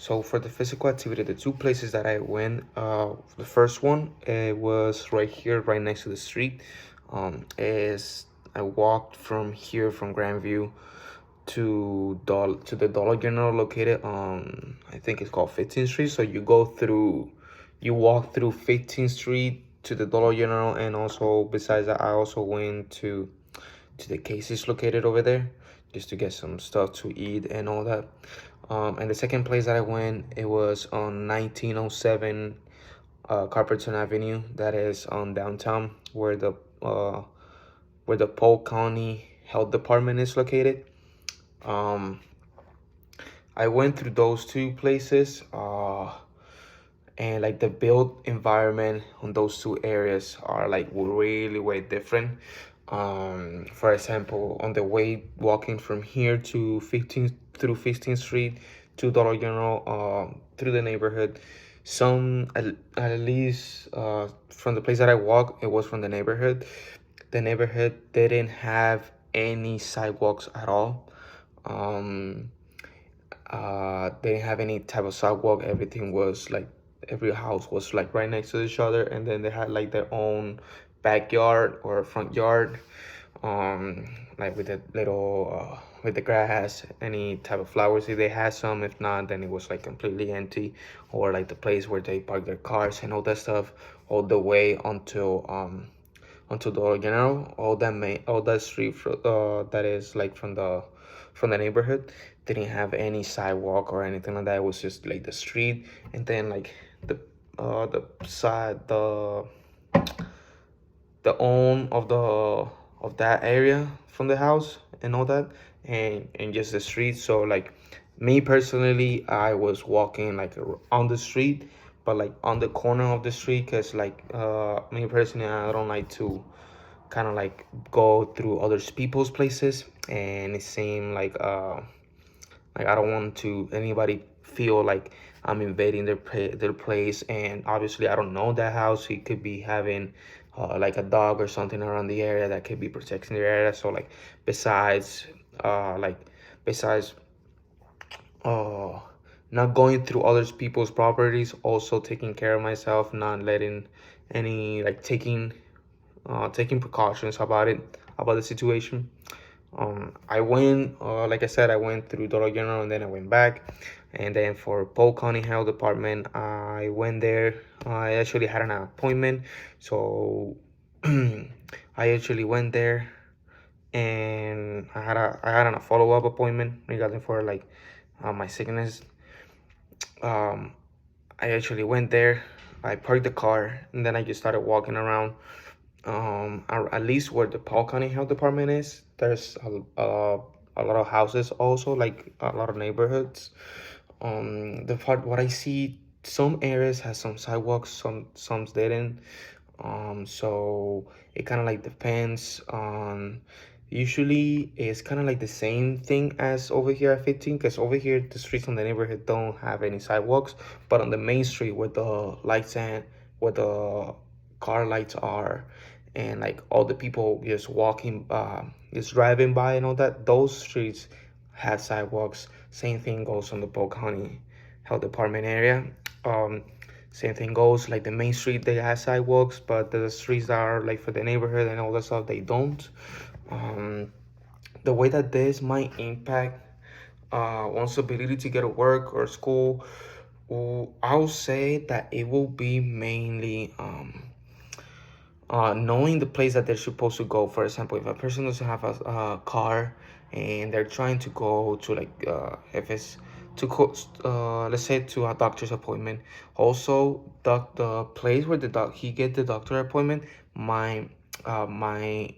So for the physical activity, the two places that I went, the first one it was right here, right next to the street. Is I walked from here from Grandview to the Dollar General located on, I think it's called 15th Street. So you walk through 15th Street to the Dollar General, and also besides that, I also went to the Casey's located over there just to get some stuff to eat and all that. And the second place that I went, it was on 1907 Carperton Avenue. That is on downtown, where the Polk County Health Department is located. Um, I went through those two places, and like the built environment on those two areas are like really way different. For example, on the way walking from here to 15th Street to Dollar General, through the neighborhood, at least from the place that I walk, it was from the neighborhood. The neighborhood didn't have any sidewalks at all. Um, they didn't have any type of sidewalk. Everything was like, every house was like right next to each other, and then they had like their own backyard or front yard, like with the little with the grass, any type of flowers if they had some. If not, then it was like completely empty, or like the place where they park their cars and all that stuff, all the way onto Dollar General. All that street that is like from the neighborhood didn't have any sidewalk or anything like that. It was just like the street, and then like the side the own of that area from the house and all that, and just the street. So like me personally, I was walking like on the street, but like on the corner of the street, because like me personally, I don't like to kind of like go through other people's places, and it seemed like I don't want to anybody feel like I'm invading their place. And obviously I don't know that house. He could be having like a dog or something around the area that could be protecting the area. So like besides like besides uh not going through other people's properties, also taking care of myself, not letting any like taking precautions about the situation. I went, like I said, I went through Dollar General, and then I went back. And then for Polk County Health Department, I went there. I actually had an appointment. So I actually went there, and I had a follow-up appointment regarding for like my sickness. Um, I actually went there. I parked the car, and then I just started walking around. At least where the Polk County Health Department is, there's a lot of houses also, like a lot of neighborhoods. The part what I see, some areas has some sidewalks, some didn't. So it kind of like depends on. Usually it's kind of like the same thing as over here at 15, because over here the streets in the neighborhood don't have any sidewalks, but on the main street where the lights and where the car lights are, and like all the people just walking, just driving by and all that, those streets have sidewalks. Same thing goes on the Polk County Health Department area. Um, Same thing goes like the main street, they have sidewalks, but the streets that are like for the neighborhood and all that stuff, they don't. Um, the way that this might impact one's ability to get to work or school, well, I'll say that it will be mainly knowing the place that they're supposed to go. For example, if a person doesn't have a car, and they're trying to go to like if it's let's say to a doctor's appointment. Also, the place where he get the doctor appointment might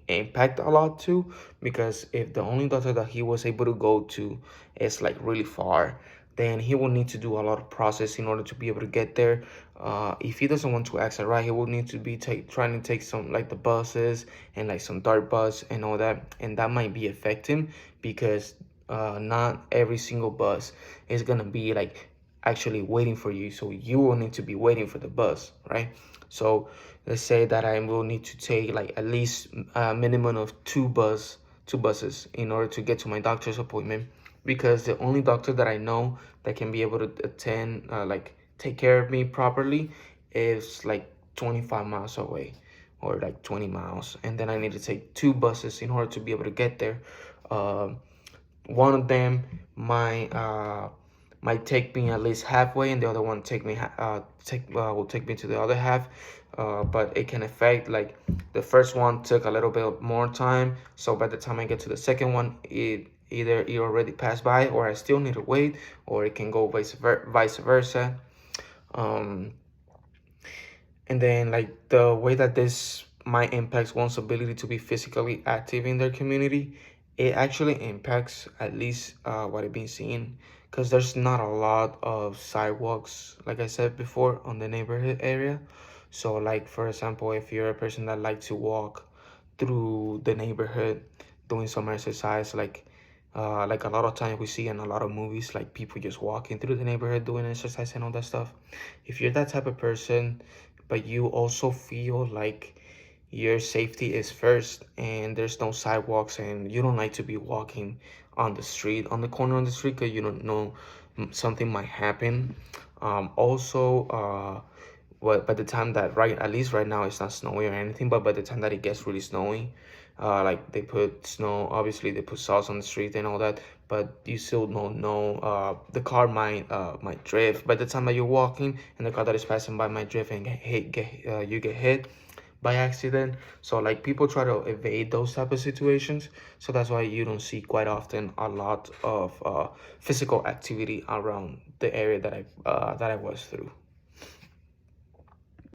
impact a lot too, because if the only doctor that he was able to go to is like really far, then he will need to do a lot of process in order to be able to get there. If he doesn't want to exit right, he will need to be trying to take some like the buses and like some dart bus and all that, and that might be affecting, because not every single bus is gonna be like actually waiting for you. So you will need to be waiting for the bus, right? So let's say that I will need to take like at least a minimum of two buses in order to get to my doctor's appointment. because the only doctor that I know that can be able to attend, like take care of me properly, is like 25 miles away, or like 20 miles, and then I need to take two buses in order to be able to get there. Um, One of them might take me at least halfway, and the other one will take me to the other half. But it can affect, like, the first one took a little bit more time, so by the time I get to the second one, it already passed by, or I still need to wait, or it can go vice versa. Um, and then, like, the way that this might impact one's ability to be physically active in their community, it actually impacts, at least what I've been seeing, because there's not a lot of sidewalks, like I said before, on the neighborhood area. So, like, for example, if you're a person that likes to walk through the neighborhood doing some exercise, like a lot of times we see in a lot of movies, like people just walking through the neighborhood doing exercise and all that stuff. If you're that type of person, but you also feel like your safety is first, and there's no sidewalks, and you don't like to be walking on the street, on the corner of the street, because you don't know, something might happen. Also, by the time that, right, at least right now it's not snowy or anything, but by the time that it gets really snowy, like they put snow, obviously they put salt on the street and all that, but you still don't know, the car might drift by the time that you're walking, and the car that is passing by might drift and you get hit by accident. So, like, people try to evade those type of situations, so that's why you don't see quite often a lot of physical activity around the area that I was through.